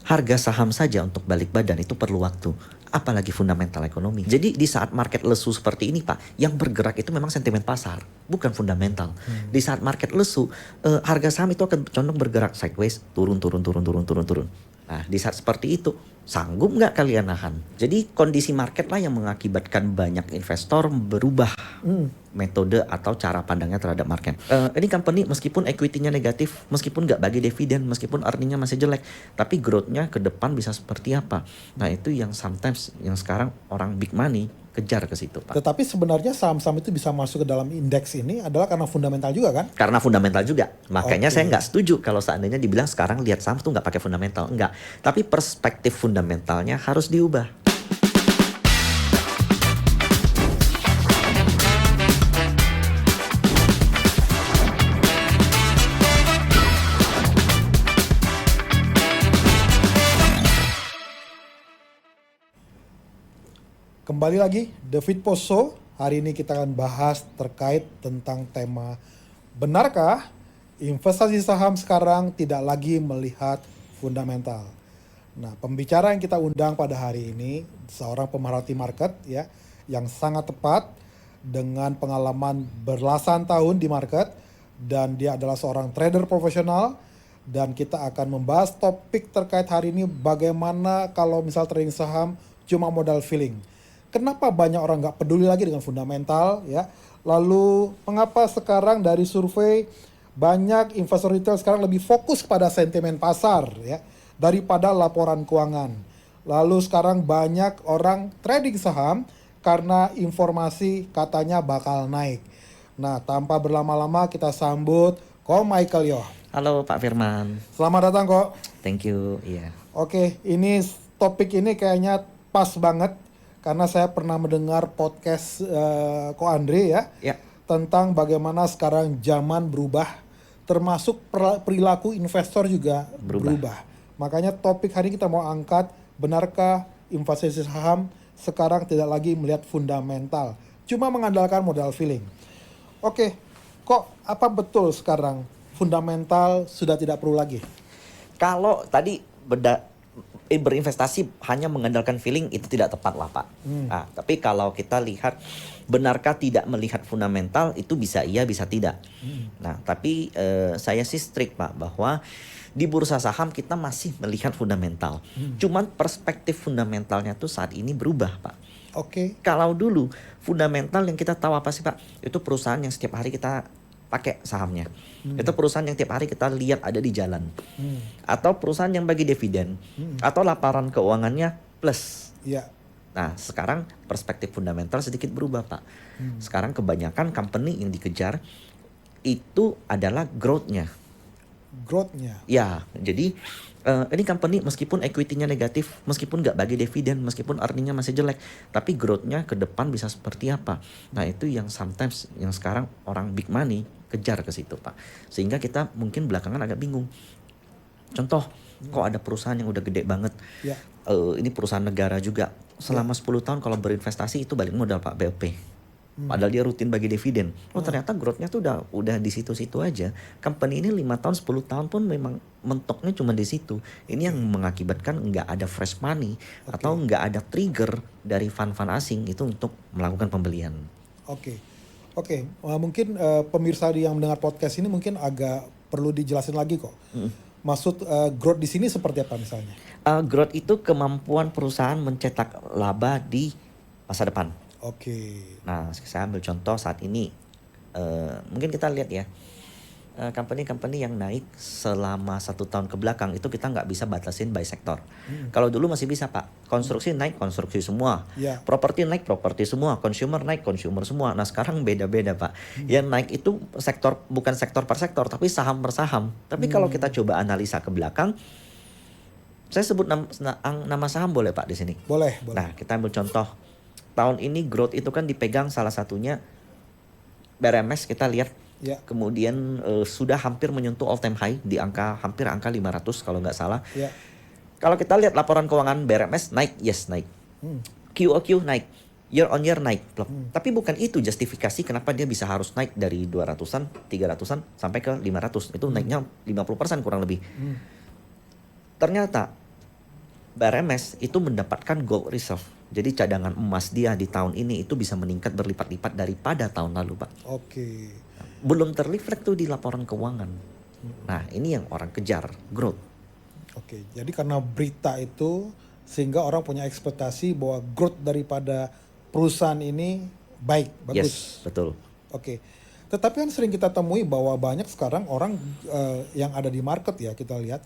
Harga saham saja untuk balik badan itu perlu waktu, apalagi fundamental ekonomi. Jadi di saat market lesu seperti ini Pak, yang bergerak itu memang sentimen pasar, bukan fundamental. Di saat market lesu, harga saham itu akan condong bergerak sideways, turun. Nah di saat seperti itu, sanggup nggak kalian nahan? Jadi kondisi market lah yang mengakibatkan banyak investor berubah metode atau cara pandangnya terhadap market. Ini company meskipun equity-nya negatif, meskipun nggak bagi dividen, meskipun earning-nya masih jelek, tapi growth-nya ke depan bisa seperti apa? Nah itu yang sometimes yang sekarang orang big money kejar ke situ Pak. Tetapi sebenarnya saham-saham itu bisa masuk ke dalam indeks ini adalah karena fundamental juga kan? Karena fundamental juga. Makanya Oke. saya nggak setuju kalau seandainya dibilang sekarang lihat saham tuh nggak pakai fundamental. Enggak. Tapi perspektif fundamentalnya harus diubah. Kembali lagi, The Fit Post Show. Hari ini kita akan bahas terkait tentang tema, benarkah investasi saham sekarang tidak lagi melihat fundamental? Nah, pembicara yang kita undang pada hari ini seorang pemerhati market ya, yang sangat tepat dengan pengalaman belasan tahun di market, dan dia adalah seorang trader profesional. Dan kita akan membahas topik terkait hari ini, bagaimana kalau misal trading saham cuma modal feeling. Kenapa banyak orang nggak peduli lagi dengan fundamental ya? Lalu mengapa sekarang dari survei banyak investor retail sekarang lebih fokus pada sentimen pasar ya daripada laporan keuangan. Lalu sekarang banyak orang trading saham karena informasi katanya bakal naik. Nah, tanpa berlama-lama kita sambut Ko Michael Yo. Halo Pak Firman. Selamat datang Ko. Thank you. Iya. Oke, ini topik ini kayaknya pas banget karena saya pernah mendengar podcast Ko Andre ya, tentang bagaimana sekarang zaman berubah, termasuk perilaku investor juga berubah. Makanya topik hari ini kita mau angkat, benarkah investasi saham sekarang tidak lagi melihat fundamental, cuma mengandalkan modal feeling. Oke, kok apa betul sekarang fundamental sudah tidak perlu lagi? Kalau tadi berinvestasi hanya mengandalkan feeling itu tidak tepat lah Pak. Nah, tapi kalau kita lihat benarkah tidak melihat fundamental itu bisa iya bisa tidak. Nah tapi saya sih strict Pak bahwa di bursa saham kita masih melihat fundamental. Cuman perspektif fundamentalnya tuh saat ini berubah Pak. Oke. Kalau dulu fundamental yang kita tahu apa sih Pak? Itu perusahaan yang setiap hari kita pakai sahamnya. Itu perusahaan yang tiap hari kita lihat ada di jalan. Atau perusahaan yang bagi dividen. Atau laporan keuangannya plus. Iya. Nah sekarang perspektif fundamental sedikit berubah Pak. Sekarang kebanyakan company yang dikejar itu adalah growth-nya. Growth-nya. Ya, jadi ini company meskipun equity-nya negatif, meskipun nggak bagi dividen, meskipun earning-nya masih jelek, tapi growth-nya ke depan bisa seperti apa. Nah itu yang sometimes yang sekarang orang big money kejar ke situ Pak. Sehingga kita mungkin belakangan agak bingung. Contoh, kok ada perusahaan yang udah gede banget. Ya. Ini perusahaan negara juga. Selama 10 tahun kalau berinvestasi itu balik modal Pak, BOP. Padahal dia rutin bagi dividen. Ternyata growth-nya tuh udah di situ-situ aja. Company ini 5 tahun, 10 tahun pun memang mentoknya cuma di situ. Ini yang mengakibatkan nggak ada fresh money atau nggak ada trigger dari fund-fund asing itu untuk melakukan pembelian. Oke. Mungkin pemirsa yang mendengar podcast ini mungkin agak perlu dijelasin lagi kok. Maksud growth di sini seperti apa misalnya? Growth itu kemampuan perusahaan mencetak laba di masa depan. Oke. Nah, saya ambil contoh saat ini, mungkin kita lihat ya, company-company yang naik selama 1 tahun ke belakang itu kita nggak bisa batasin by sektor. Kalau dulu masih bisa Pak, konstruksi naik konstruksi semua, properti naik properti semua, consumer naik consumer semua. Nah sekarang beda-beda Pak. Yang naik itu sektor bukan sektor per sektor, tapi saham per saham. Tapi kalau kita coba analisa ke belakang, saya sebut nama saham boleh Pak di sini? Boleh. Nah kita ambil contoh. Tahun ini growth itu kan dipegang salah satunya BRMS kita lihat. Kemudian sudah hampir menyentuh all time high di hampir angka 500 kalau nggak salah. Kalau kita lihat laporan keuangan BRMS naik, yes naik. QOQ naik, year on year naik. Tapi bukan itu justifikasi kenapa dia bisa harus naik dari 200-an, 300-an sampai ke 500. Itu naiknya 50% kurang lebih. Ternyata BRMS itu mendapatkan gold reserve. Jadi cadangan emas dia di tahun ini itu bisa meningkat berlipat-lipat daripada tahun lalu, Pak. Oke. Belum terreflek tuh di laporan keuangan. Nah, ini yang orang kejar, growth. Oke, jadi karena berita itu sehingga orang punya ekspektasi bahwa growth daripada perusahaan ini baik, bagus. Yes, betul. Oke. Tetapi kan sering kita temui bahwa banyak sekarang orang yang ada di market ya, kita lihat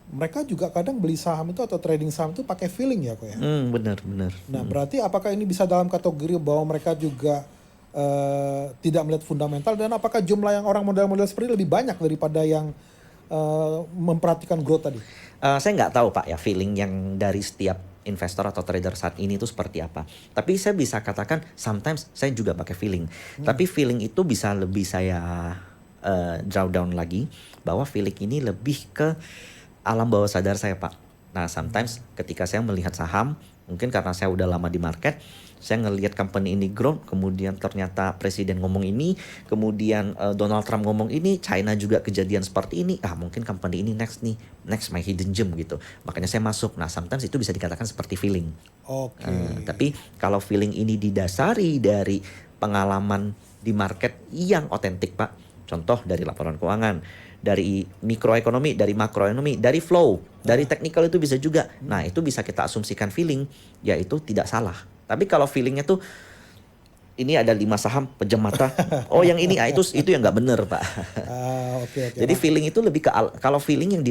mereka juga kadang beli saham itu atau trading saham itu pakai feeling ya kok ya. Benar. Nah, berarti apakah ini bisa dalam kategori bahwa mereka juga tidak melihat fundamental, dan apakah jumlah yang orang model-model seperti ini lebih banyak daripada yang memperhatikan growth tadi? Saya nggak tahu Pak ya feeling yang dari setiap investor atau trader saat ini itu seperti apa. Tapi saya bisa katakan sometimes saya juga pakai feeling. Tapi feeling itu bisa lebih saya draw down lagi, bahwa feeling ini lebih ke alam bawah sadar saya, Pak. Nah, sometimes ketika saya melihat saham, mungkin karena saya udah lama di market, saya ngelihat company ini grow, kemudian ternyata presiden ngomong ini, kemudian Donald Trump ngomong ini, China juga kejadian seperti ini, mungkin company ini next my hidden gem gitu. Makanya saya masuk. Nah, sometimes itu bisa dikatakan seperti feeling. Oke. Tapi kalau feeling ini didasari dari pengalaman di market yang otentik, Pak. Contoh dari laporan keuangan, dari mikroekonomi, dari makroekonomi, dari flow, dari technical itu bisa juga. Nah, itu bisa kita asumsikan feeling, yaitu tidak salah. Tapi kalau feelingnya tuh ini ada 5 saham pejam mata, oh yang ini itu yang nggak bener, Pak. Oke. Jadi feeling itu lebih ke kalau feeling yang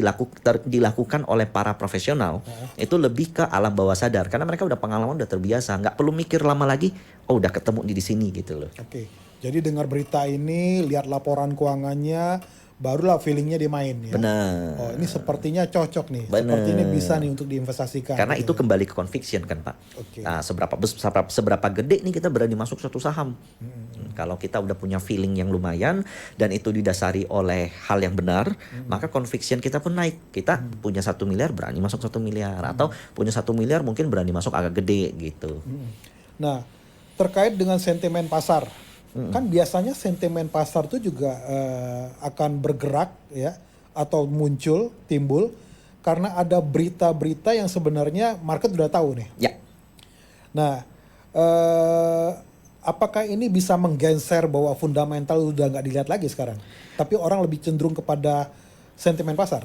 dilakukan oleh para profesional itu lebih ke alam bawah sadar, karena mereka udah pengalaman, udah terbiasa, nggak perlu mikir lama lagi. Oh, udah ketemu di sini gitu loh. Oke. Jadi dengar berita ini, lihat laporan keuangannya, barulah feelingnya dia main ya. Benar. Oh, ini sepertinya cocok nih. Benar. Seperti ini bisa nih untuk diinvestasikan. Karena gitu itu kembali ke conviction kan, Pak. Oke. Nah, seberapa gede nih kita berani masuk suatu saham. Kalau kita udah punya feeling yang lumayan dan itu didasari oleh hal yang benar, maka conviction kita pun naik. Kita punya 1 miliar berani masuk 1 miliar, atau punya 1 miliar mungkin berani masuk agak gede gitu. Nah, terkait dengan sentimen pasar, kan biasanya sentimen pasar itu juga akan bergerak ya, atau timbul karena ada berita-berita yang sebenarnya market udah tahu nih. Ya. Nah, apakah ini bisa menggeser bahwa fundamental udah nggak dilihat lagi sekarang, tapi orang lebih cenderung kepada sentimen pasar?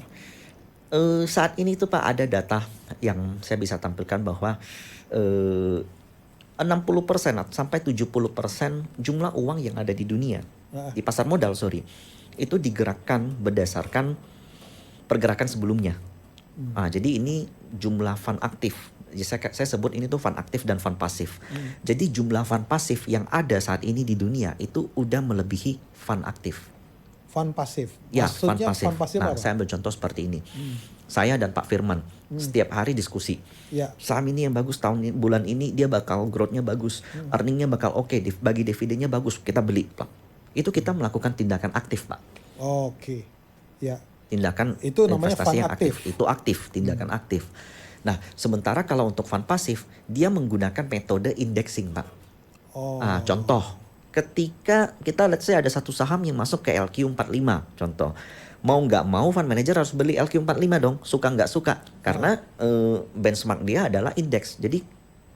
Saat ini tuh Pak ada data yang saya bisa tampilkan bahwa 60% sampai 70% jumlah uang yang ada di dunia di pasar modal itu digerakkan berdasarkan pergerakan sebelumnya. Jadi ini jumlah fund aktif. Saya sebut ini tuh fund aktif dan fund pasif. Jadi jumlah fund pasif yang ada saat ini di dunia itu udah melebihi fund aktif. Fund pasif. Ya, Maksudnya fund pasif. Nah, apa? saya ambil contoh seperti ini. Saya dan Pak Firman setiap hari diskusi. Ya. Saham ini yang bagus bulan ini dia bakal growth-nya bagus, earning-nya bakal oke, bagi dividennya bagus, kita beli, Pak. Itu kita melakukan tindakan aktif, Pak. Oke. Ya. Tindakan Itu namanya investasi fund yang aktif. Itu aktif, tindakan aktif. Nah, sementara kalau untuk fund pasif, dia menggunakan metode indexing, Pak. Contoh, ketika kita let's say ada satu saham yang masuk ke LQ45, contoh. Mau nggak mau fund manager harus beli LQ45 dong, suka nggak suka. Karena benchmark dia adalah indeks. Jadi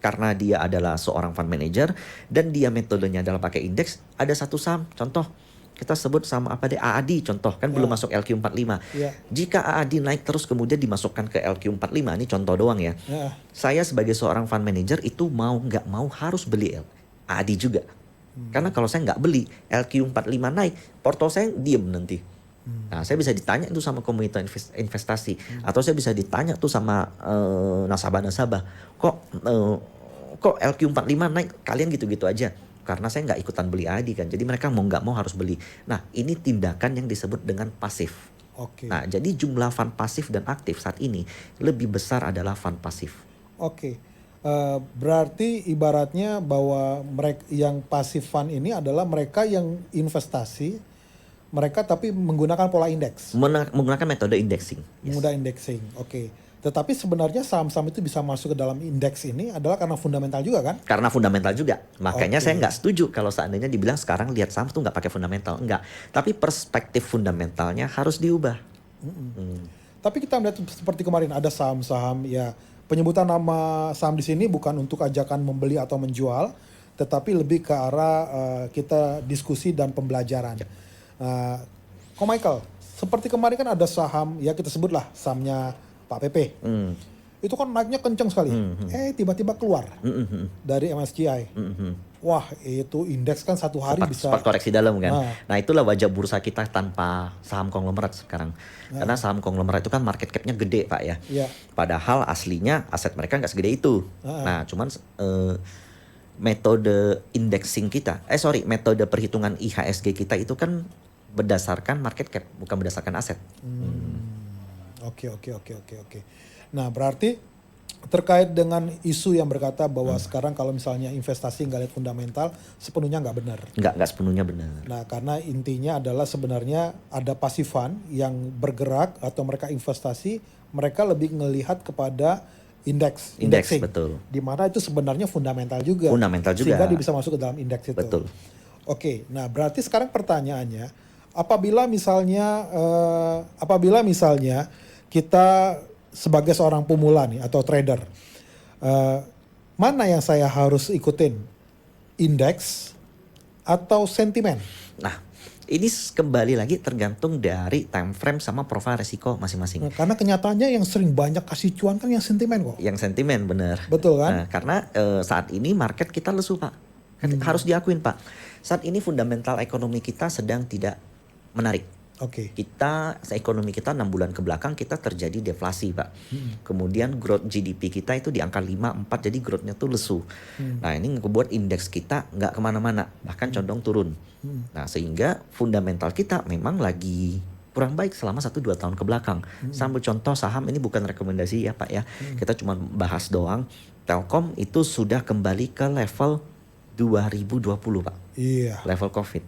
karena dia adalah seorang fund manager dan dia metodenya adalah pakai indeks, ada satu saham, contoh kita sebut sama AAD contoh, kan belum masuk LQ45. Jika AAD naik terus kemudian dimasukkan ke LQ45, ini contoh doang ya. Saya sebagai seorang fund manager itu mau nggak mau harus beli AAD juga. Karena kalau saya nggak beli, LQ45 naik, porto saya diem nanti. Nah, saya bisa ditanya itu sama komunitas investasi, atau saya bisa ditanya tuh sama nasabah-nasabah, kok LQ45 naik, kalian gitu-gitu aja. Karena saya nggak ikutan beli ADI kan, jadi mereka mau nggak mau harus beli. Nah, ini tindakan yang disebut dengan pasif. Oke. Nah, jadi jumlah fund pasif dan aktif saat ini lebih besar adalah fund pasif. Oke. Berarti ibaratnya bahwa mereka yang pasif fund ini adalah mereka yang investasi, mereka tapi menggunakan pola indeks. Menggunakan metode indexing. Menggunakan indexing. Oke. Tetapi sebenarnya saham-saham itu bisa masuk ke dalam indeks ini adalah karena fundamental juga kan? Karena fundamental juga. Makanya saya nggak setuju kalau seandainya dibilang sekarang lihat saham tuh nggak pakai fundamental. Enggak. Tapi perspektif fundamentalnya harus diubah. Tapi kita melihat seperti kemarin ada saham-saham ya penyebutan nama saham di sini bukan untuk ajakan membeli atau menjual, tetapi lebih ke arah kita diskusi dan pembelajaran. Ko Michael, seperti kemarin kan ada saham, ya kita sebutlah sahamnya Pak Pepe. Itu kan naiknya kenceng sekali. Tiba-tiba keluar dari MSCI. Wah, itu indeks kan satu hari bisa sempat koreksi dalam kan. Nah, itulah wajah bursa kita tanpa saham konglomerat sekarang. Karena saham konglomerat itu kan market cap-nya gede, Pak ya. Padahal aslinya aset mereka nggak segede itu. Nah, cuman metode indexing kita, metode perhitungan IHSG kita itu kan berdasarkan market cap, bukan berdasarkan aset. Oke. Nah, berarti terkait dengan isu yang berkata bahwa sekarang kalau misalnya investasi nggak lihat fundamental, sepenuhnya nggak benar. Nggak sepenuhnya benar. Nah, karena intinya adalah sebenarnya ada passive fund yang bergerak atau mereka investasi, mereka lebih melihat kepada indexing. Betul. Di mana itu sebenarnya fundamental juga. Sehingga dia bisa masuk ke dalam indeks itu. Betul. Oke, nah berarti sekarang pertanyaannya, apabila misalnya kita sebagai seorang pemula nih atau trader, mana yang saya harus ikutin, indeks atau sentimen? Nah, ini kembali lagi tergantung dari time frame sama profil resiko masing-masing. Nah, karena kenyataannya yang sering banyak kasih cuan kan yang sentimen kok. Yang sentimen benar. Betul kan? Nah, karena saat ini market kita lesu, Pak. Harus diakuin, Pak. Saat ini fundamental ekonomi kita sedang tidak menarik. Ekonomi kita 6 bulan ke belakang kita terjadi deflasi, Pak. Kemudian growth GDP kita itu di angka 5-4, jadi growth-nya tuh lesu. Nah, ini ngebuat indeks kita nggak kemana-mana, bahkan condong turun. Nah, sehingga fundamental kita memang lagi kurang baik selama 1-2 tahun ke belakang. Sambil contoh saham, ini bukan rekomendasi ya Pak ya. Kita cuma bahas doang. Telkom itu sudah kembali ke level 2020, Pak. Level COVID.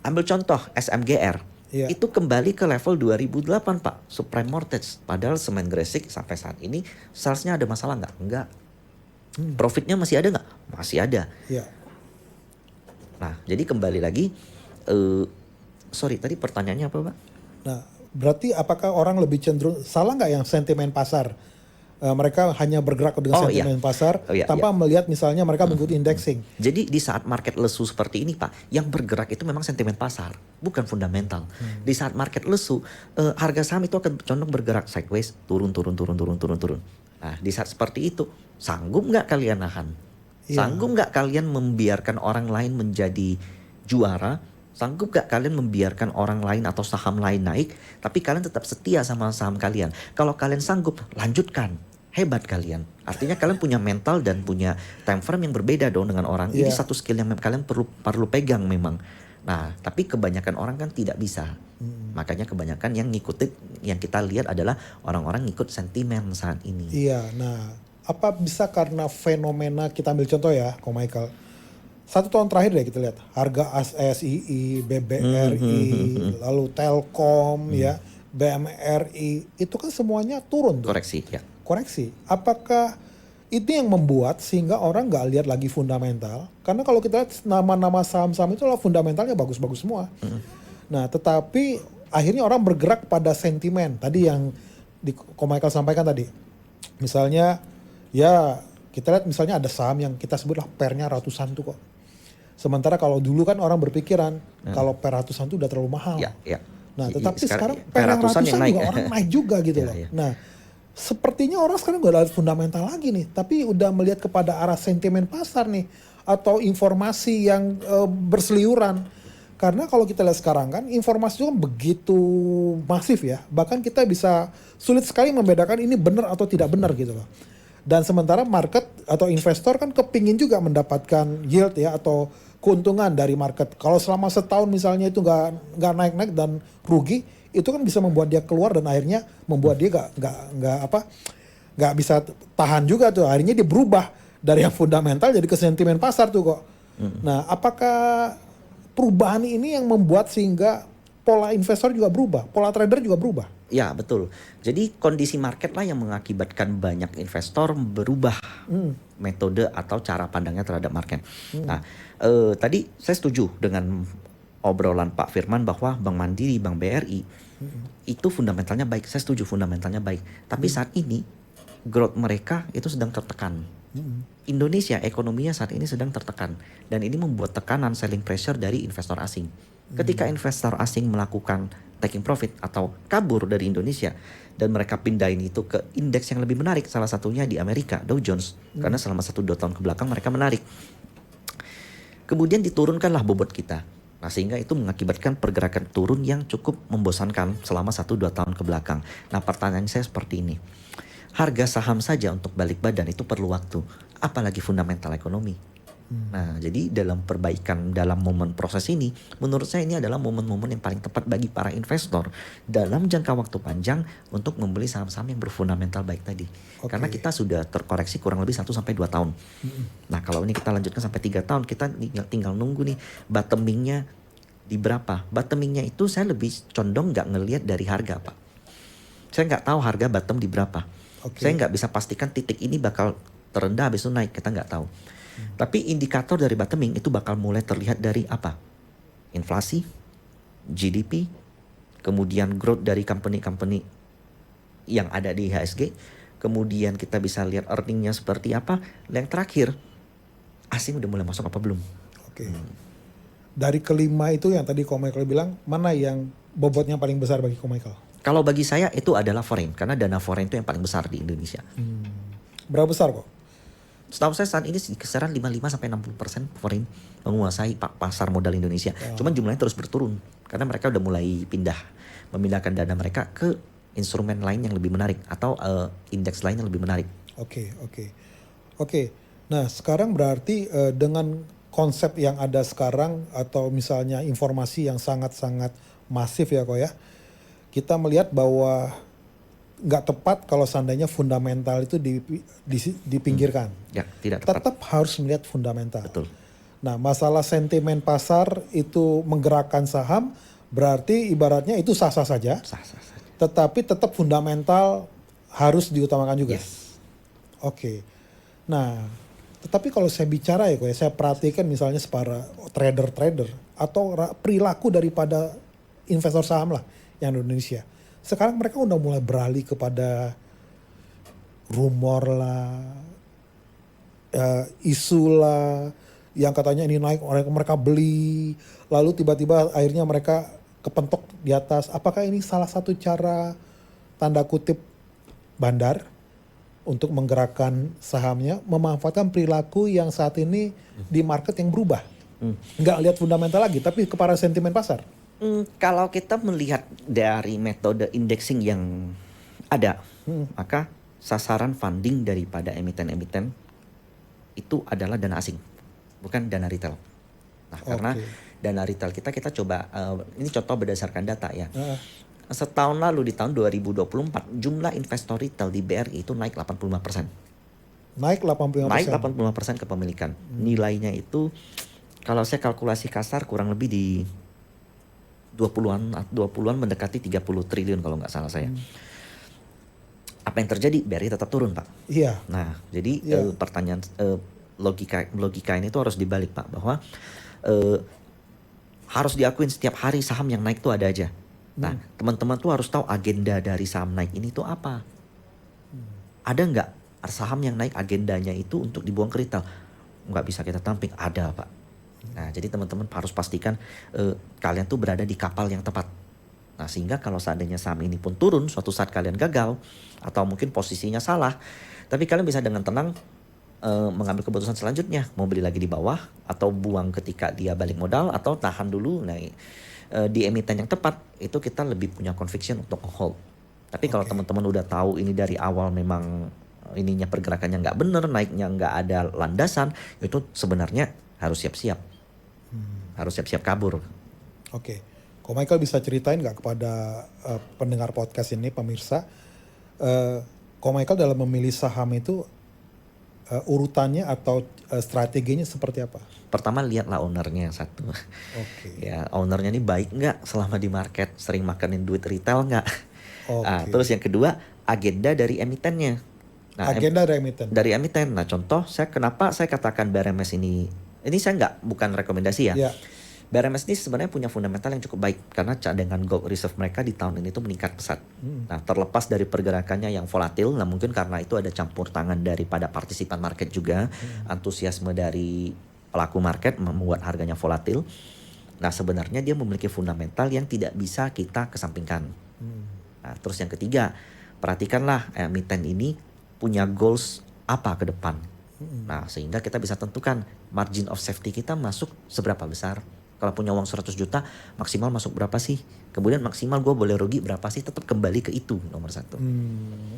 Ambil contoh SMGR. Itu kembali ke level 2008, Pak. Subprime mortgage. Padahal semen Gresik sampai saat ini salesnya ada masalah nggak? Enggak. Profitnya masih ada nggak? Masih ada. Nah, jadi kembali lagi. Tadi pertanyaannya apa, Pak? Nah, berarti apakah orang lebih cenderung, salah nggak yang sentimen pasar? Mereka hanya bergerak dengan sentimen pasar tanpa melihat misalnya mereka mengikuti indexing. Jadi di saat market lesu seperti ini, Pak, yang bergerak itu memang sentimen pasar, bukan fundamental. Di saat market lesu, harga saham itu akan condong bergerak sideways, turun. Nah, di saat seperti itu, sanggup nggak kalian nahan? Sanggup nggak kalian membiarkan orang lain menjadi juara? Sanggup gak kalian membiarkan orang lain atau saham lain naik, tapi kalian tetap setia sama saham kalian? Kalau kalian sanggup, lanjutkan. Hebat kalian. Artinya kalian punya mental dan punya time frame yang berbeda dong dengan orang. Ini satu skill yang kalian perlu pegang memang. Nah, tapi kebanyakan orang kan tidak bisa. Makanya kebanyakan yang ngikutin, yang kita lihat adalah orang-orang ngikut sentimen saat ini. Nah, apa bisa karena fenomena, kita ambil contoh ya, Ko Michael. 1 tahun terakhir deh kita lihat harga SII, BBRI, lalu Telkom, BMRI, itu kan semuanya turun tuh. Koreksi. Apakah itu yang membuat sehingga orang nggak lihat lagi fundamental? Karena kalau kita lihat nama-nama saham-saham itu lah fundamentalnya bagus-bagus semua. Nah, tetapi akhirnya orang bergerak pada sentimen. Tadi yang Ko Michael sampaikan tadi. Misalnya, kita lihat misalnya ada saham yang kita sebutlah pernya ratusan tuh kok. Sementara kalau dulu kan orang berpikiran kalau per ratusan itu udah terlalu mahal. Nah, tetapi sekarang per ratusan juga orang naik juga gitu loh. Nah, sepertinya orang sekarang gak ada fundamental lagi nih, tapi udah melihat kepada arah sentimen pasar nih atau informasi yang berseliuran. Karena kalau kita lihat sekarang kan informasi itu kan begitu masif ya. Bahkan kita bisa sulit sekali membedakan ini benar atau tidak benar gitu loh. Dan sementara market atau investor kan kepingin juga mendapatkan yield ya atau keuntungan dari market. Kalau selama setahun misalnya itu nggak naik-naik dan rugi, itu kan bisa membuat dia keluar dan akhirnya membuat dia nggak bisa tahan juga tuh. Akhirnya dia berubah dari yang fundamental jadi ke sentimen pasar tuh kok. Nah, apakah perubahan ini yang membuat sehingga pola investor juga berubah, pola trader juga berubah? Ya, betul. Jadi kondisi market lah yang mengakibatkan banyak investor berubah metode atau cara pandangnya terhadap market. Nah, tadi saya setuju dengan obrolan Pak Firman bahwa Bank Mandiri, Bank BRI itu fundamentalnya baik. Saya setuju fundamentalnya baik. Tapi saat ini growth mereka itu sedang tertekan. Indonesia ekonominya saat ini sedang tertekan dan ini membuat tekanan selling pressure dari investor asing. Ketika investor asing melakukan taking profit atau kabur dari Indonesia dan mereka pindahin itu ke indeks yang lebih menarik, salah satunya di Amerika, Dow Jones, karena selama 1-2 tahun ke belakang mereka menarik. Kemudian diturunkanlah bobot kita. Nah, sehingga itu mengakibatkan pergerakan turun yang cukup membosankan selama 1-2 tahun ke belakang. Nah, pertanyaan saya seperti ini. Harga saham saja untuk balik badan itu perlu waktu, apalagi fundamental ekonomi. Nah, jadi dalam perbaikan dalam momen proses ini, menurut saya ini adalah momen-momen yang paling tepat bagi para investor dalam jangka waktu panjang untuk membeli saham-saham yang berfundamental baik tadi. Karena kita sudah terkoreksi kurang lebih 1-2 tahun. Nah, kalau ini kita lanjutkan sampai 3 tahun, kita tinggal nunggu nih bottomingnya di berapa. Bottomingnya itu saya lebih condong nggak ngelihat dari harga, Pak. Saya nggak tahu harga bottom di berapa. Saya nggak bisa pastikan titik ini bakal terendah habis itu naik, kita nggak tahu. Tapi indikator dari bottoming itu bakal mulai terlihat dari apa? Inflasi, GDP, kemudian growth dari company-company yang ada di IHSG, kemudian kita bisa lihat earningnya seperti apa. Yang terakhir, asing udah mulai masuk apa belum? Dari kelima itu yang tadi Ko Michael bilang, mana yang bobotnya paling besar bagi Ko Michael? Kalau bagi saya itu adalah foreign, karena dana foreign itu yang paling besar di Indonesia. Berapa besar kok? Setahu saya saat ini kisaran 55-60% foreign menguasai pasar modal Indonesia. Cuman jumlahnya terus berturun karena mereka udah mulai memindahkan dana mereka ke instrumen lain yang lebih menarik atau indeks lain yang lebih menarik. Oke. Nah, sekarang berarti dengan konsep yang ada sekarang atau misalnya informasi yang sangat-sangat masif ya kok ya, kita melihat bahwa nggak tepat kalau seandainya fundamental itu dipinggirkan. Ya, tidak tepat. Tetap harus melihat fundamental. Betul. Nah, masalah sentimen pasar itu menggerakkan saham, berarti ibaratnya itu sah-sah saja. Sah-sah saja. Tetapi tetap fundamental harus diutamakan juga. Yes. Oke. Nah, tetapi kalau saya bicara ya, saya perhatikan misalnya para trader-trader atau perilaku daripada investor saham lah yang di Indonesia. Sekarang mereka udah mulai beralih kepada rumor lah, isu lah, yang katanya ini naik, mereka beli, lalu tiba-tiba akhirnya mereka kepentok di atas. Apakah ini salah satu cara tanda kutip bandar untuk menggerakkan sahamnya, memanfaatkan perilaku yang saat ini di market yang berubah? Nggak lihat fundamental lagi, tapi kepada sentimen pasar. Kalau kita melihat dari metode indexing yang ada, maka sasaran funding daripada emiten-emiten itu adalah dana asing, bukan dana retail. Nah, karena dana retail kita coba, ini contoh berdasarkan data ya. Setahun lalu di tahun 2024 jumlah investor retail di BRI itu naik 85%. Naik 85%. Naik 85% kepemilikan. Nilainya itu kalau saya kalkulasi kasar kurang lebih di 20-an mendekati 30 triliun kalau nggak salah saya. Apa yang terjadi? BRI tetap turun, Pak. Iya. Nah, jadi pertanyaan logika ini tuh harus dibalik, Pak, bahwa harus diakuin setiap hari saham yang naik tuh ada aja. Nah, teman-teman tuh harus tahu agenda dari saham naik ini tuh apa. Ada nggak saham yang naik agendanya itu untuk dibuang ke retail? Nggak bisa kita tamping, ada, Pak. Nah, jadi teman-teman harus pastikan kalian tuh berada di kapal yang tepat. Nah, sehingga kalau seandainya saham ini pun turun, suatu saat kalian gagal atau mungkin posisinya salah, tapi kalian bisa dengan tenang mengambil keputusan selanjutnya, mau beli lagi di bawah atau buang ketika dia balik modal atau tahan dulu. Nah, di emiten yang tepat itu kita lebih punya conviction untuk hold. Tapi kalau teman-teman udah tahu ini dari awal memang ininya pergerakannya nggak bener, naiknya nggak ada landasan, itu sebenarnya harus siap-siap. Harus siap-siap kabur. Oke. Ko Michael bisa ceritain nggak kepada pendengar podcast ini, pemirsa, Ko Michael dalam memilih saham itu urutannya atau strateginya seperti apa? Pertama lihatlah ownernya satu. Ya, ownernya ini baik nggak selama di market, sering makanin duit retail nggak? Nah, terus yang kedua agenda dari emitennya. Nah, agenda dari emiten. Dari emiten. Nah, contoh kenapa saya katakan BRMS ini saya bukan rekomendasi ya. BRMS ini sebenarnya punya fundamental yang cukup baik karena cadangan gold reserve mereka di tahun ini tuh meningkat pesat. Nah, terlepas dari pergerakannya yang volatil, nah mungkin karena itu ada campur tangan daripada partisipan market juga, antusiasme dari pelaku market membuat harganya volatil. Nah, sebenarnya dia memiliki fundamental yang tidak bisa kita kesampingkan. Nah, terus yang ketiga, perhatikanlah emiten ini punya goals apa ke depan. Nah, sehingga kita bisa tentukan margin of safety kita masuk seberapa besar. Kalau punya uang 100 juta, maksimal masuk berapa sih? Kemudian maksimal gue boleh rugi berapa sih? Tetap kembali ke itu nomor satu.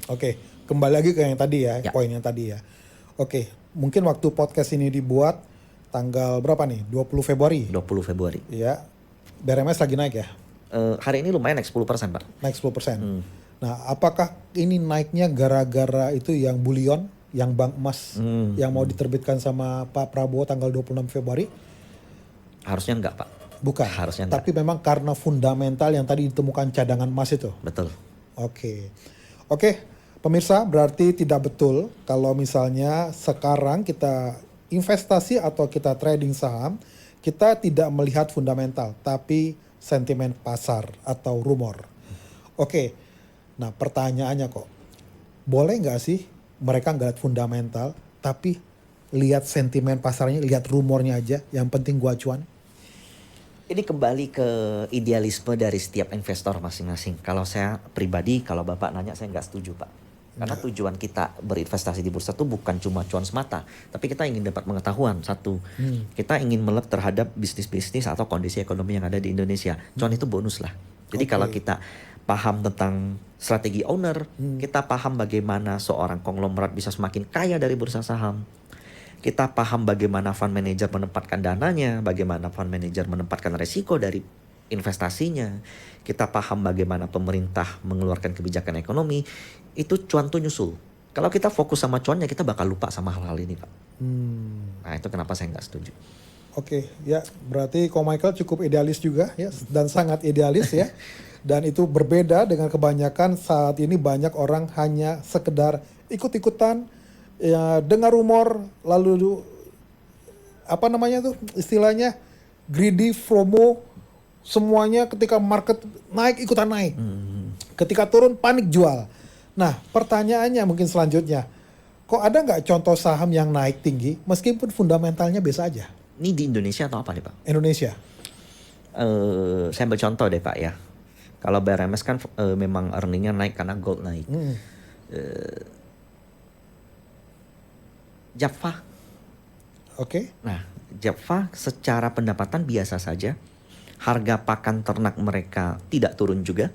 Oke, kembali lagi ke yang tadi ya, Ya. poin yang tadi ya. Oke, mungkin waktu podcast ini dibuat tanggal berapa nih? 20 Februari. 20 Februari. Ya, BRMS lagi naik ya, Hari ini lumayan naik 10% Pak. naik 10%. Nah, apakah ini naiknya gara-gara itu yang bulion, yang bank emas yang mau diterbitkan sama Pak Prabowo tanggal 26 Februari? Harusnya enggak Pak. Bukan, Harusnya enggak. tapi memang karena fundamental yang tadi ditemukan cadangan emas itu. Betul. Oke. Oke, pemirsa, berarti tidak betul kalau misalnya sekarang kita investasi atau kita trading saham, kita tidak melihat fundamental, tapi sentimen pasar atau rumor. Oke, nah pertanyaannya kok, boleh nggak sih mereka nggak lihat fundamental, tapi lihat sentimen pasarnya, lihat rumornya aja, yang penting gua cuan? Ini kembali ke idealisme dari setiap investor masing-masing. Kalau saya pribadi, kalau Bapak nanya saya nggak setuju Pak. Karena tujuan kita berinvestasi di bursa itu bukan cuma cuan semata. Tapi kita ingin dapat pengetahuan. Satu, kita ingin melek terhadap bisnis-bisnis atau kondisi ekonomi yang ada di Indonesia. Cuan itu bonus lah. Jadi kalau kita paham tentang strategi owner, kita paham bagaimana seorang konglomerat bisa semakin kaya dari bursa saham. Kita paham bagaimana fund manager menempatkan dananya, bagaimana fund manager menempatkan resiko dari investasinya. Kita paham bagaimana pemerintah mengeluarkan kebijakan ekonomi. Itu cuan tuh nyusul. Kalau kita fokus sama cuannya, kita bakal lupa sama hal-hal ini Pak. Nah itu kenapa saya nggak setuju. Oke, ya berarti Ko Michael cukup idealis juga ya, dan sangat idealis ya. Dan itu berbeda dengan kebanyakan saat ini banyak orang hanya sekedar ikut-ikutan, ya, dengar rumor, lalu apa namanya tuh istilahnya greedy, FOMO, semuanya ketika market naik ikutan naik, ketika turun panik jual. Nah pertanyaannya mungkin selanjutnya, kok ada nggak contoh saham yang naik tinggi meskipun fundamentalnya biasa aja? Ini di Indonesia atau apa nih Pak? Indonesia. Saya ambil contoh deh Pak ya. Kalau BRMS kan memang earningnya naik karena gold naik. Japfa. Oke. Nah, Japfa secara pendapatan biasa saja. Harga pakan ternak mereka tidak turun juga.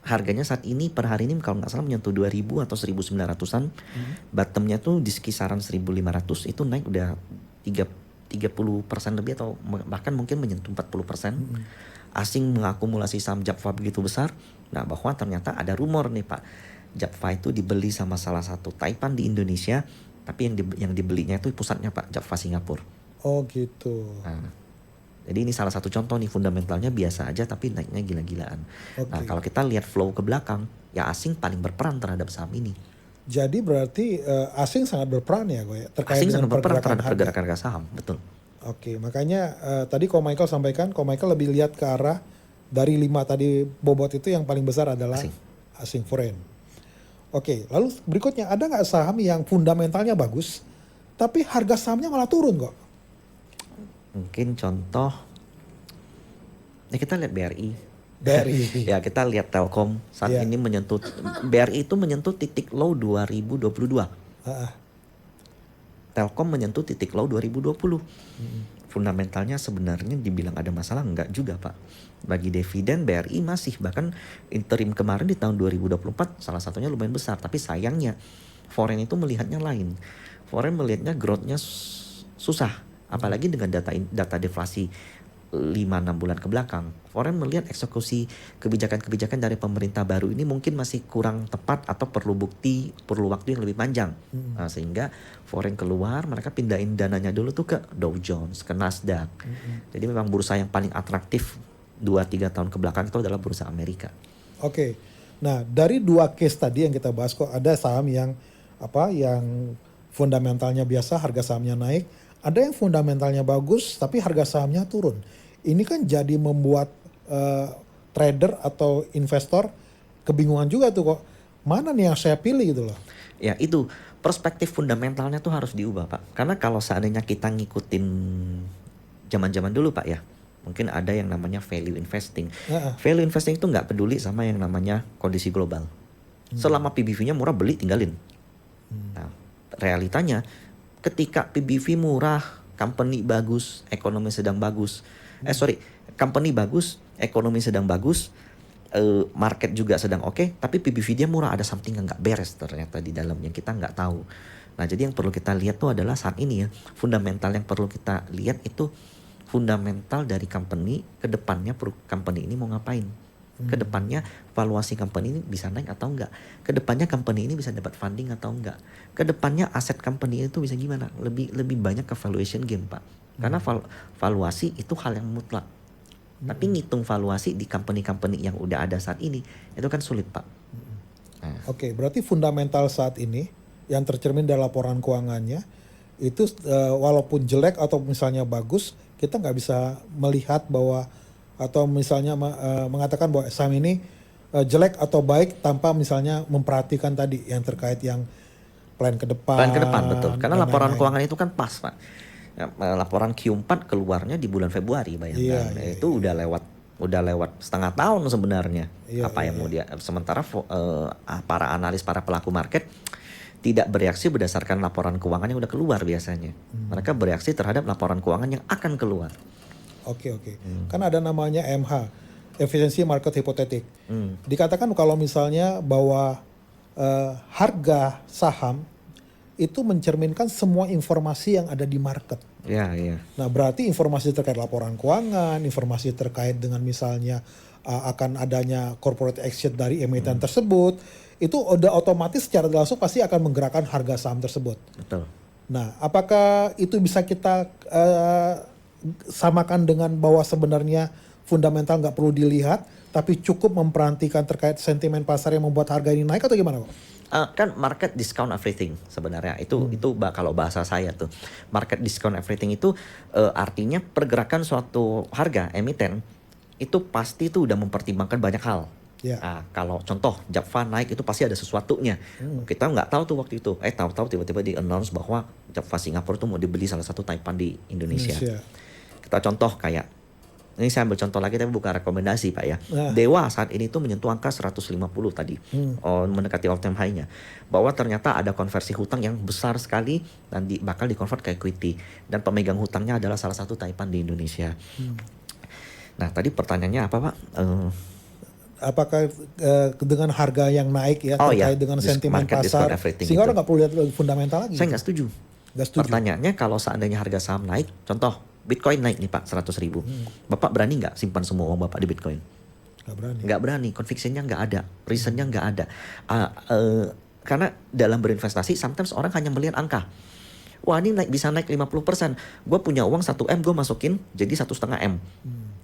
Harganya saat ini per hari ini kalau nggak salah menyentuh 2000 atau 1900-an. Bottomnya tuh di kisaran 1500, itu naik udah 30% lebih atau bahkan mungkin menyentuh 40%. Asing mengakumulasi saham Japfa begitu besar. Nah, bahwa ternyata ada rumor nih Pak. Japfa itu dibeli sama salah satu Taipan di Indonesia, tapi yang dibelinya itu pusatnya Pak, Japfa Singapura. Oh gitu. Nah, jadi ini salah satu contoh nih, fundamentalnya biasa aja tapi naiknya gila-gilaan. Nah, kalau kita lihat flow ke belakang, ya asing paling berperan terhadap saham ini. Jadi berarti asing sangat berperan ya gue ya, terkait Asing dengan sangat berperan terhadap harga. pergerakan harga saham, betul. Oke, makanya tadi Ko Michael sampaikan, Ko Michael lebih lihat ke arah dari 5 tadi bobot itu yang paling besar adalah asing foreign. Oke, lalu berikutnya ada nggak saham yang fundamentalnya bagus, tapi harga sahamnya malah turun kok? Mungkin contoh, ya kita lihat BRI. BRI. Ya kita lihat Telkom saat ini menyentuh, BRI itu menyentuh titik low 2022. Telkom menyentuh titik low 2020. Fundamentalnya sebenarnya dibilang ada masalah, enggak juga Pak. Bagi dividen BRI masih, bahkan interim kemarin di tahun 2024 salah satunya lumayan besar. Tapi sayangnya foreign itu melihatnya lain. Foreign melihatnya growth-nya susah. Apalagi dengan data deflasi 5-6 bulan ke belakang. Foreign melihat eksekusi kebijakan-kebijakan dari pemerintah baru ini mungkin masih kurang tepat atau perlu waktu yang lebih panjang. Nah, sehingga foreign keluar, mereka pindahin dananya dulu tuh ke Dow Jones, ke Nasdaq. Jadi memang bursa yang paling atraktif 2-3 tahun ke belakang itu adalah bursa Amerika. Oke. Nah, dari 2 case tadi yang kita bahas kok ada saham yang yang fundamentalnya biasa, harga sahamnya naik. Ada yang fundamentalnya bagus tapi harga sahamnya turun. Ini kan jadi membuat trader atau investor kebingungan juga tuh kok. Mana nih yang saya pilih gitu loh. Ya itu perspektif fundamentalnya tuh harus diubah Pak. Karena kalau seandainya kita ngikutin zaman-zaman dulu Pak ya, mungkin ada yang namanya value investing. Value investing itu nggak peduli sama yang namanya kondisi global. Selama PBV-nya murah beli tinggalin. Nah, realitanya ketika PBV murah, company bagus, ekonomi sedang bagus. Company bagus, ekonomi sedang bagus, market juga sedang oke, tapi PBV dia murah, ada something yang nggak beres ternyata di dalam yang kita nggak tahu. Nah, jadi yang perlu kita lihat tuh adalah saat ini ya, fundamental yang perlu kita lihat itu fundamental dari company, ke depannya company ini mau ngapain. Kedepannya valuasi company ini bisa naik atau enggak. Kedepannya company ini bisa dapat funding atau enggak. Kedepannya aset company itu bisa gimana. Lebih banyak ke valuation game Pak. Karena valuasi itu hal yang mutlak. Tapi ngitung valuasi di company-company yang udah ada saat ini itu kan sulit Pak. Oke, berarti fundamental saat ini yang tercermin dari laporan keuangannya itu walaupun jelek atau misalnya bagus, kita nggak bisa melihat bahwa atau misalnya mengatakan bahwa saham ini jelek atau baik tanpa misalnya memperhatikan tadi yang terkait yang plan ke depan. Plan ke depan betul. Karena laporan lain-lain. keuangan itu kan pas Pak. Ya, laporan Q4 keluarnya di bulan Februari bayangkan. Itu udah lewat setengah tahun sebenarnya. Yang mau dia sementara para analis, para pelaku market tidak bereaksi berdasarkan laporan keuangan yang udah keluar biasanya. Mereka bereaksi terhadap laporan keuangan yang akan keluar. Oke. Kan ada namanya MH, efisiensi market hipotetik. Dikatakan kalau misalnya bahwa harga saham itu mencerminkan semua informasi yang ada di market. Iya. Nah, berarti informasi terkait laporan keuangan, informasi terkait dengan misalnya akan adanya corporate exit dari emiten tersebut, itu udah otomatis secara langsung pasti akan menggerakkan harga saham tersebut. Betul. Nah, apakah itu bisa kita samakan dengan bahwa sebenarnya fundamental nggak perlu dilihat, tapi cukup memperhatikan terkait sentimen pasar yang membuat harga ini naik atau gimana Pak? Kan market discount everything sebenarnya itu kalau bahasa saya tuh market discount everything itu artinya pergerakan suatu harga emiten itu pasti tuh udah mempertimbangkan banyak hal. Kalau contoh Japfa naik itu pasti ada sesuatunya. Kita nggak tahu tuh waktu itu. Tahu-tahu tiba-tiba di announce bahwa Japfa Singapura tuh mau dibeli salah satu Taipan di Indonesia. Kita contoh kayak ini saya ambil contoh lagi tapi bukan rekomendasi Pak ya. Dewa saat ini tuh menyentuh angka 150 tadi. Mendekati all time high-nya. Bahwa ternyata ada konversi hutang yang besar sekali dan bakal dikonvert ke equity. Dan pemegang hutangnya adalah salah satu Taipan di Indonesia. Nah tadi pertanyaannya apa Pak? Apakah dengan harga yang naik ya terkait dengan sentimen pasar sehingga orang nggak perlu lihat fundamental lagi? Saya nggak setuju. Pertanyaannya kalau seandainya harga saham naik, contoh Bitcoin naik nih Pak 100.000. Bapak berani nggak simpan semua uang Bapak di Bitcoin? Nggak berani. Convictionnya nggak ada, reasonnya nggak ada. Karena dalam berinvestasi sometimes orang hanya melihat angka. Wah ini bisa naik 50%. Gue punya uang 1 M gue masukin jadi 1,5 M.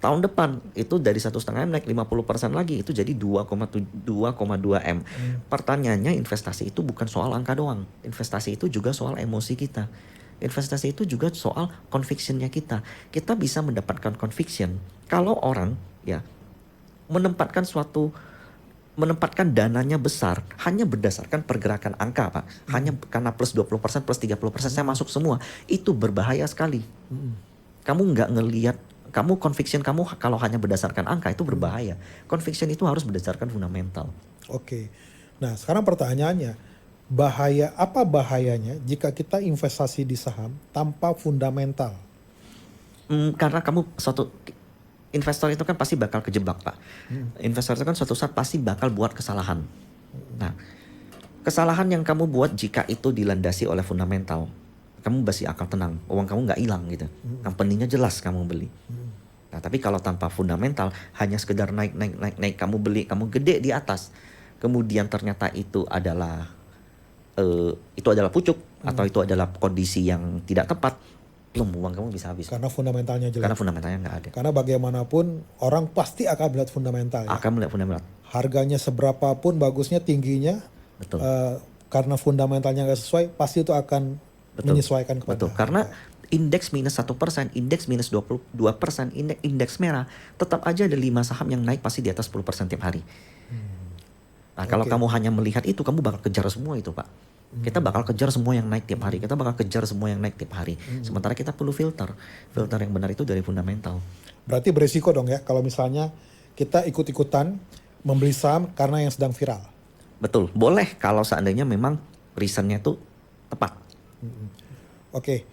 Tahun depan itu dari 1,5 M naik 50% lagi itu jadi 2,2 M. Pertanyaannya investasi itu bukan soal angka doang. Investasi itu juga soal emosi kita. Investasi itu juga soal convictionnya kita. Kita bisa mendapatkan conviction kalau orang ya menempatkan dananya besar hanya berdasarkan pergerakan angka Pak. Hanya karena plus 20%, plus 30% saya masuk semua. Itu berbahaya sekali. Kamu nggak ngelihat, conviction kamu kalau hanya berdasarkan angka itu berbahaya. Conviction itu harus berdasarkan fundamental. Oke. Nah sekarang pertanyaannya, apa bahayanya jika kita investasi di saham tanpa fundamental? Karena suatu investor itu kan pasti bakal kejebak Pak. Investor itu kan suatu saat pasti bakal buat kesalahan. Nah, kesalahan yang kamu buat jika itu dilandasi oleh fundamental, kamu masih akal tenang, uang kamu nggak hilang gitu. Company-nya jelas kamu beli. Nah, tapi kalau tanpa fundamental, hanya sekedar naik, kamu beli, kamu gede di atas, kemudian ternyata itu adalah pucuk atau itu adalah kondisi yang tidak tepat, uang kamu bisa habis. Karena fundamentalnya jelek. Karena fundamentalnya nggak ada. Karena bagaimanapun orang pasti akan melihat fundamental. Akan melihat fundamental. Harganya seberapapun bagusnya tingginya, karena fundamentalnya nggak sesuai, pasti itu akan menyesuaikan kepada. Betul. Karena indeks minus 1%, indeks minus 22%, indeks merah, tetap aja ada 5 saham yang naik pasti di atas 10% tiap hari. Nah, kalau Oke. kamu hanya melihat itu, kamu bakal kejar semua itu, Pak. Kita bakal kejar semua yang naik tiap hari. Kita bakal kejar semua yang naik tiap hari. Sementara kita perlu filter. Filter yang benar itu dari fundamental. Berarti beresiko dong ya kalau misalnya kita ikut-ikutan membeli saham karena yang sedang viral. Betul. Boleh kalau seandainya memang reasonnya itu tepat. Oke.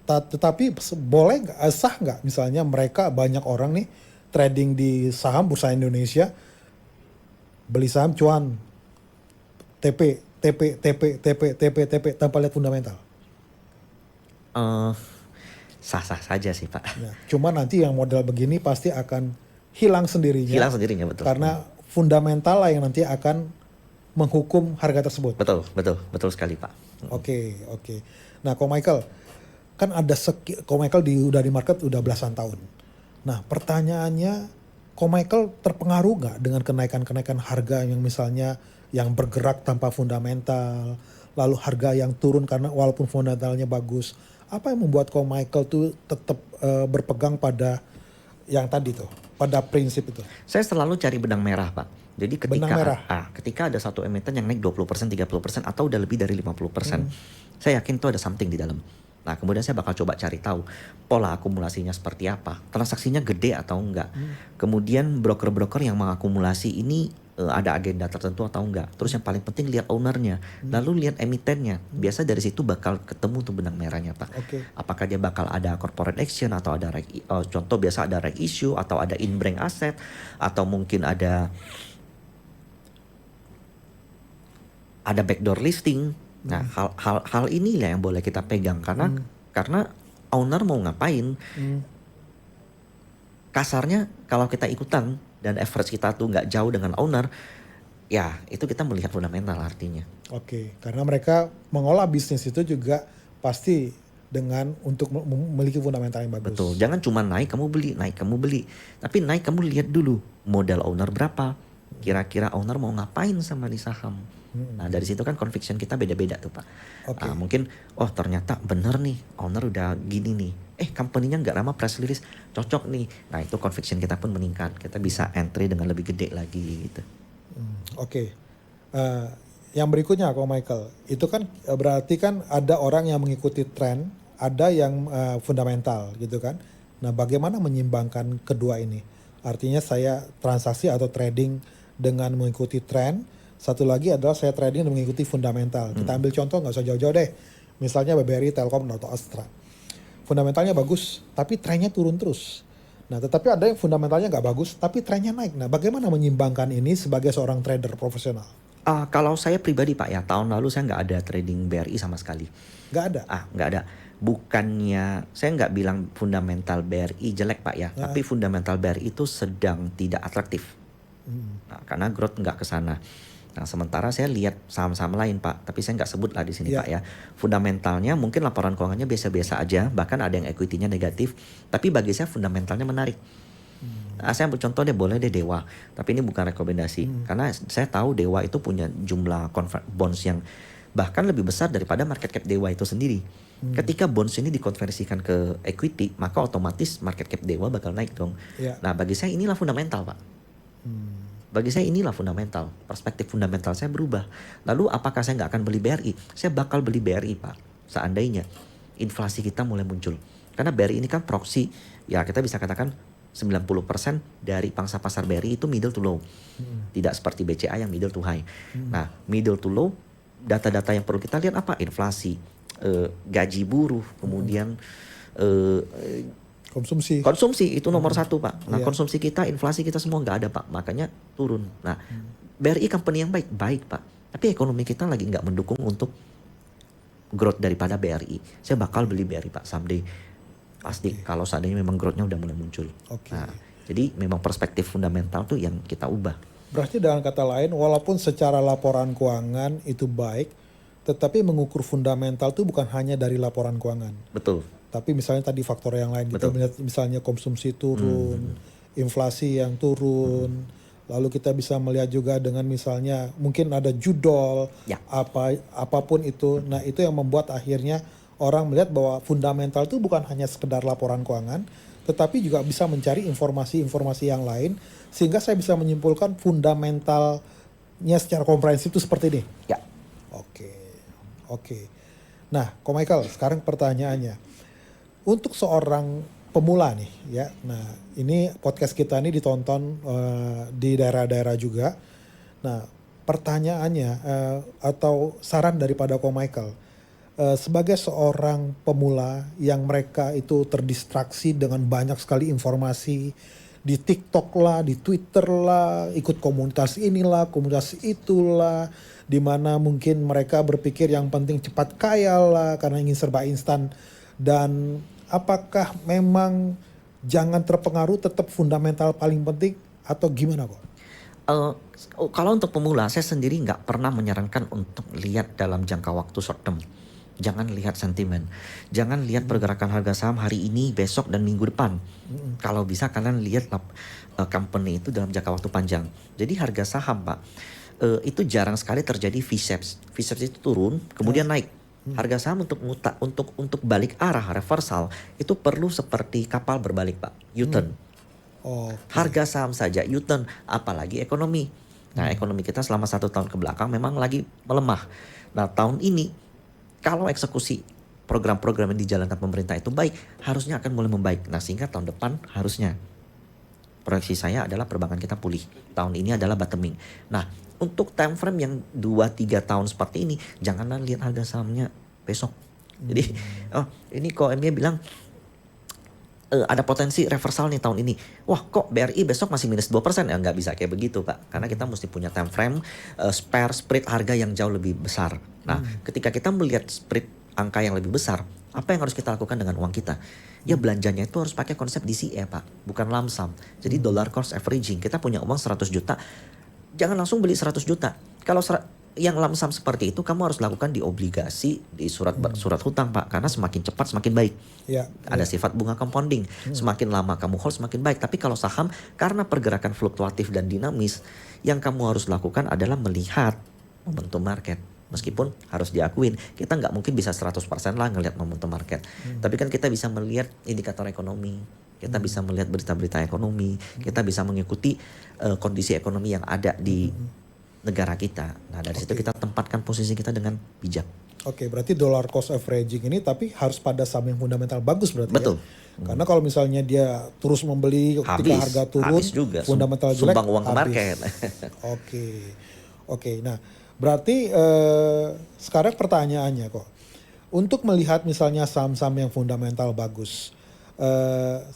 Tetapi boleh nggak, sah nggak misalnya mereka banyak orang nih trading di saham Bursa Indonesia, beli saham cuan TP tanpa lihat fundamental. Eh, Sah-sah saja sih, Pak. Ya, cuma nanti yang model begini pasti akan hilang sendirinya. Hilang sendirinya, betul. Karena fundamental lah yang nanti akan menghukum harga tersebut. Betul sekali, Pak. Oke. Nah, Ko Michael, kan ada Ko Michael udah di market udah belasan tahun. Nah, pertanyaannya, Ko Michael terpengaruh nggak dengan kenaikan-kenaikan harga yang misalnya yang bergerak tanpa fundamental, lalu harga yang turun karena walaupun fundamentalnya bagus. Apa yang membuat Ko Michael tuh tetap berpegang pada yang tadi tuh, pada prinsip itu? Saya selalu cari benang merah, Pak. Jadi Benang merah. ketika ada satu emiten yang naik 20%, 30% atau udah lebih dari 50%, saya yakin itu ada something di dalam. Nah, kemudian saya bakal coba cari tahu pola akumulasinya seperti apa, transaksinya gede atau enggak. Kemudian broker-broker yang mengakumulasi ini ada agenda tertentu atau enggak. Terus yang paling penting lihat ownernya, lalu lihat emitennya. Biasa dari situ bakal ketemu tuh benang merahnya, Pak. Oke. Apakah dia bakal ada corporate action atau ada contoh biasa ada reg issue atau ada in-bank asset atau mungkin ada backdoor listing. Nah, hal inilah yang boleh kita pegang karena owner mau ngapain. Kasarnya kalau kita ikutan dan average kita tuh nggak jauh dengan owner, ya itu kita melihat fundamental artinya. Oke, karena mereka mengolah bisnis itu juga pasti dengan untuk memiliki fundamental yang bagus. Betul, jangan cuma naik kamu beli. Tapi naik kamu lihat dulu modal owner berapa, kira-kira owner mau ngapain sama di saham. Nah, dari situ kan conviction kita beda-beda tuh, Pak. Oke. Mungkin ternyata bener nih owner udah gini nih, company-nya nggak lama press release cocok nih. Nah, itu conviction kita pun meningkat, kita bisa entry dengan lebih gede lagi gitu. Oke. Yang berikutnya, Ko Michael, itu kan berarti kan ada orang yang mengikuti tren, ada yang fundamental gitu kan. Nah, bagaimana menyimbangkan kedua ini? Artinya saya transaksi atau trading dengan mengikuti tren, satu lagi adalah saya trading dan mengikuti fundamental. Kita ambil contoh, nggak usah jauh-jauh deh. Misalnya BBRI, Telkom, atau Astra. Fundamentalnya bagus, tapi trennya turun terus. Nah, tetapi ada yang fundamentalnya nggak bagus, tapi trennya naik. Nah, bagaimana menyimbangkan ini sebagai seorang trader profesional? Kalau saya pribadi, Pak, ya tahun lalu saya nggak ada trading BRI sama sekali. Nggak ada? Nggak ada. Bukannya saya nggak bilang fundamental BRI jelek, Pak, ya. Tapi fundamental BRI itu sedang tidak atraktif. Nah, karena growth nggak ke sana. Nah, sementara saya lihat saham-saham lain, Pak, tapi saya nggak sebut lah di sini, Pak, ya. Fundamentalnya mungkin laporan keuangannya biasa-biasa aja, bahkan ada yang equity-nya negatif, tapi bagi saya fundamentalnya menarik. Nah, saya ambil contoh deh, boleh deh Dewa, tapi ini bukan rekomendasi, karena saya tahu Dewa itu punya jumlah bonds yang bahkan lebih besar daripada market cap Dewa itu sendiri. Ketika bonds ini dikonversikan ke equity, maka otomatis market cap Dewa bakal naik dong. Nah, bagi saya inilah fundamental, Pak. Bagi saya inilah fundamental. Perspektif fundamental saya berubah. Lalu apakah saya nggak akan beli BRI? Saya bakal beli BRI, Pak. Seandainya inflasi kita mulai muncul. Karena BRI ini kan proxy, ya kita bisa katakan 90% dari pangsa pasar BRI itu middle to low. Tidak seperti BCA yang middle to high. Nah, middle to low, data-data yang perlu kita lihat apa? Inflasi, gaji buruh, kemudian Konsumsi itu nomor satu, Pak. Nah, konsumsi kita, inflasi kita semua nggak ada, Pak. Makanya turun. Nah, BRI company yang baik, Pak. Tapi ekonomi kita lagi nggak mendukung untuk growth daripada BRI. Saya bakal beli BRI, Pak, someday. Pasti kalau seandainya memang growth-nya udah mulai muncul. Nah, jadi memang perspektif fundamental tuh yang kita ubah. Berarti dengan kata lain, walaupun secara laporan keuangan itu baik, tetapi mengukur fundamental tuh bukan hanya dari laporan keuangan. Betul. Tapi misalnya tadi faktor yang lain, kita melihat misalnya konsumsi turun, inflasi yang turun, lalu kita bisa melihat juga dengan misalnya mungkin ada judol, apapun itu. Nah, itu yang membuat akhirnya orang melihat bahwa fundamental itu bukan hanya sekedar laporan keuangan, tetapi juga bisa mencari informasi-informasi yang lain, sehingga saya bisa menyimpulkan fundamentalnya secara komprehensif itu seperti ini. Ya. Oke. Nah, Ko Michael, sekarang pertanyaannya. Untuk seorang pemula nih ya, nah ini podcast kita ini ditonton di daerah-daerah juga. Nah, pertanyaannya atau saran daripada Ko Michael, sebagai seorang pemula yang mereka itu terdistraksi dengan banyak sekali informasi di TikTok lah, di Twitter lah, ikut komunitas inilah, komunitas itulah, di mana mungkin mereka berpikir yang penting cepat kaya lah karena ingin serba instan. Dan apakah memang jangan terpengaruh, tetap fundamental paling penting atau gimana kok? Kalau untuk pemula, saya sendiri nggak pernah menyarankan untuk lihat dalam jangka waktu short term. Jangan lihat sentimen. Jangan lihat pergerakan harga saham hari ini, besok, dan minggu depan. Kalau bisa kalian lihat company itu dalam jangka waktu panjang. Jadi harga saham Pak, itu jarang sekali terjadi V-shapes. V-shapes itu turun, kemudian naik. Harga saham untuk balik arah reversal itu perlu seperti kapal berbalik Pak, U-turn. Harga saham saja U-turn, apalagi ekonomi. Nah, ekonomi kita selama 1 tahun ke belakang memang lagi melemah. Nah, tahun ini kalau eksekusi program-program yang dijalankan pemerintah itu baik, harusnya akan mulai membaik. Nah, sehingga tahun depan harusnya proyeksi saya adalah perbankan kita pulih. Tahun ini adalah bottoming. Nah, untuk time frame yang 2-3 tahun seperti ini, janganlah lihat harga sahamnya besok. Jadi, ini kok MBA bilang ada potensi reversal nih tahun ini. Wah, kok BRI besok masih minus 2%? Ya nggak bisa kayak begitu Pak. Karena kita mesti punya time frame, spread harga yang jauh lebih besar. Nah, ketika kita melihat spread angka yang lebih besar, apa yang harus kita lakukan dengan uang kita? Ya belanjanya itu harus pakai konsep DCA Pak, bukan lump sum. Jadi dollar cost averaging. Kita punya uang 100 juta, jangan langsung beli 100 juta. Kalau yang lump sum seperti itu kamu harus lakukan di obligasi, di surat hutang Pak, karena semakin cepat semakin baik. Ada sifat bunga compounding. Semakin lama kamu hold semakin baik. Tapi kalau saham, karena pergerakan fluktuatif dan dinamis, yang kamu harus lakukan adalah melihat momentum market. Meskipun harus diakuin, kita nggak mungkin bisa 100% lah ngelihat momentum market. Tapi kan kita bisa melihat indikator ekonomi, kita bisa melihat berita-berita ekonomi, kita bisa mengikuti kondisi ekonomi yang ada di negara kita. Nah, dari situ kita tempatkan posisi kita dengan bijak. Berarti dollar cost averaging ini tapi harus pada saham yang fundamental bagus berarti. Betul. Ya? Karena kalau misalnya dia terus membeli ketika harga turun, habis juga. Fundamental jelek, sumbang uang ke market. Oke. Nah, berarti sekarang pertanyaannya kok, untuk melihat misalnya saham-saham yang fundamental bagus,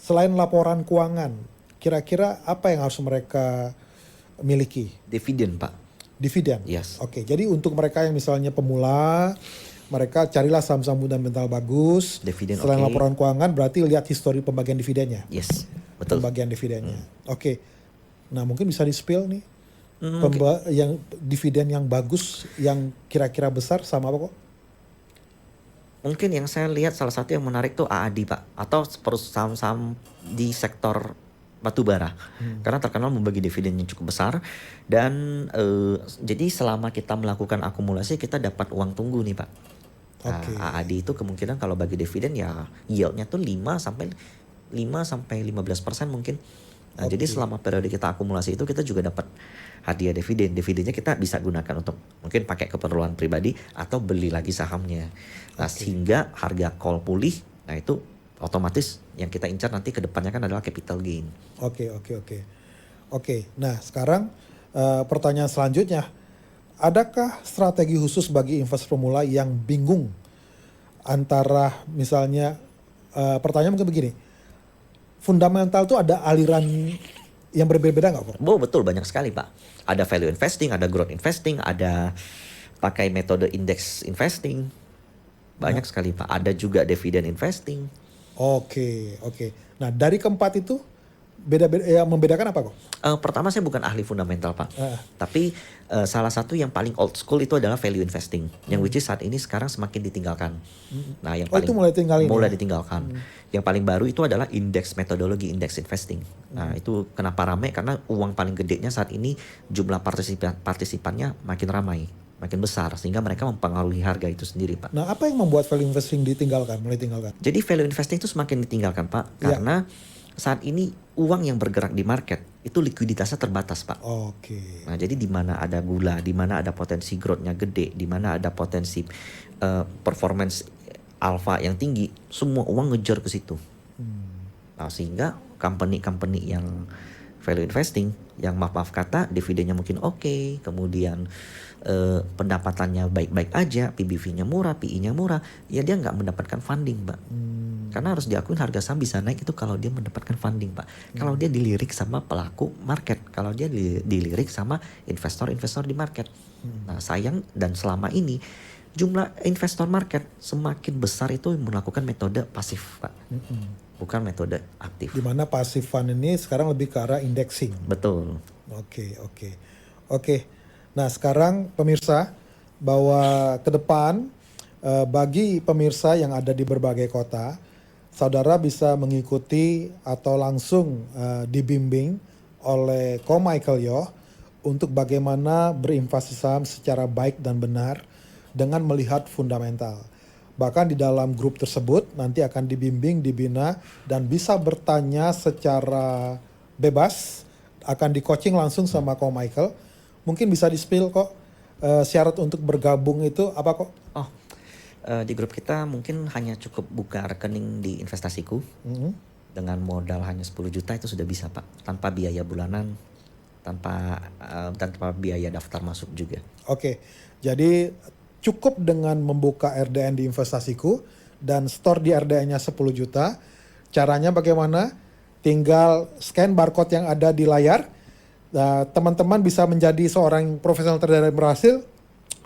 selain laporan keuangan, kira-kira apa yang harus mereka miliki? Dividen Pak. Dividen? Yes. Jadi untuk mereka yang misalnya pemula, mereka carilah saham-saham fundamental bagus. Dividen. Selain laporan keuangan, berarti lihat histori pembagian dividennya. Yes, betul. Pembagian dividennya. Nah, mungkin bisa di-spill nih. Yang dividen yang bagus, yang kira-kira besar sama apa kok? Mungkin yang saya lihat salah satu yang menarik tuh AAD Pak, atau saham-saham di sektor batubara, karena terkenal membagi dividen yang cukup besar. Dan jadi selama kita melakukan akumulasi, kita dapat uang tunggu nih Pak. AAD itu kemungkinan kalau bagi dividen ya yieldnya tuh 5-15% mungkin. Nah, jadi selama periode kita akumulasi itu kita juga dapat hadiah dividen. Dividennya kita bisa gunakan untuk mungkin pakai keperluan pribadi atau beli lagi sahamnya. Nah, sehingga harga call pulih, nah itu otomatis yang kita incar nanti ke depannya kan adalah capital gain. Oke. Nah, sekarang pertanyaan selanjutnya, adakah strategi khusus bagi investor pemula yang bingung antara misalnya, pertanyaan mungkin begini, fundamental tuh ada aliran yang berbeda-beda nggak kok? Betul, banyak sekali Pak. Ada value investing, ada growth investing, ada pakai metode index investing. Banyak sekali Pak. Ada juga dividend investing. Oke. Nah, dari keempat itu beda-beda, yang membedakan apa kok? Pertama, saya bukan ahli fundamental Pak. Tapi salah satu yang paling old school itu adalah value investing, yang which is saat ini sekarang semakin ditinggalkan. Nah, yang paling itu mulai ditinggalkan. Yang paling baru itu adalah metodologi index investing. Nah, itu kenapa ramai? Karena uang paling gedenya saat ini jumlah partisipannya makin ramai. makin besar sehingga mereka mempengaruhi harga itu sendiri, Pak. Nah, apa yang membuat value investing mulai ditinggalkan? Jadi value investing itu semakin ditinggalkan, Pak, Ya. karena saat ini uang yang bergerak di market itu likuiditasnya terbatas, Pak. Oke. Nah, jadi di mana ada gula, di mana ada potensi growth-nya gede, di mana ada potensi performance alpha yang tinggi, semua uang ngejar ke situ. Nah, sehingga company-company yang value investing yang maaf kata dividennya mungkin oke, kemudian pendapatannya baik-baik aja, PBV-nya murah, PI-nya murah, ya dia nggak mendapatkan funding, Pak. Karena harus diakuin harga saham bisa naik itu kalau dia mendapatkan funding, Pak. Kalau dia dilirik sama pelaku market, kalau dia dilirik sama investor-investor di market. Nah, sayang dan selama ini jumlah investor market semakin besar itu melakukan metode pasif, Pak. Bukan metode aktif. Di mana passive fund ini sekarang lebih ke arah indexing. Betul. Oke. Nah, sekarang pemirsa, bahwa ke depan bagi pemirsa yang ada di berbagai kota, saudara bisa mengikuti atau langsung dibimbing oleh Ko Michael Yo untuk bagaimana berinvestasi saham secara baik dan benar dengan melihat fundamental. Bahkan di dalam grup tersebut nanti akan dibimbing, dibina, dan bisa bertanya secara bebas, akan di-coaching langsung sama Ko Michael. Mungkin bisa di-spill kok, syarat untuk bergabung itu apa kok? Oh, di grup kita mungkin hanya cukup buka rekening di investasiku. Dengan modal hanya 10 juta itu sudah bisa, Pak. Tanpa biaya bulanan, tanpa biaya daftar masuk juga. Oke, jadi cukup dengan membuka RDN di investasiku dan store di RDN-nya 10 juta. Caranya bagaimana? Tinggal scan barcode yang ada di layar. Teman-teman bisa menjadi seorang profesional trader yang berhasil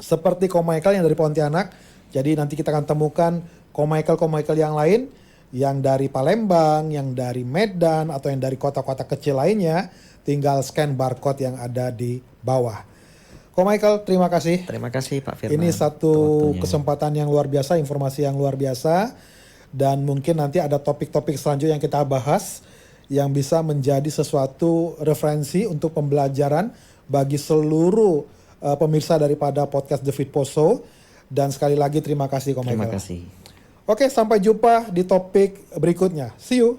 seperti Ko Michael yang dari Pontianak. Jadi nanti kita akan temukan Ko Michael yang lain yang dari Palembang, yang dari Medan, atau yang dari kota-kota kecil lainnya. Tinggal scan barcode yang ada di bawah. Ko Michael, terima kasih. Terima kasih, Pak Firman. Ini satu kesempatan yang luar biasa, informasi yang luar biasa. Dan mungkin nanti ada topik-topik selanjutnya yang kita bahas yang bisa menjadi sesuatu referensi untuk pembelajaran bagi seluruh pemirsa daripada podcast The Fit Post Show. Dan sekali lagi terima kasih Ko Michael. Terima kasih. Oke, sampai jumpa di topik berikutnya. See you.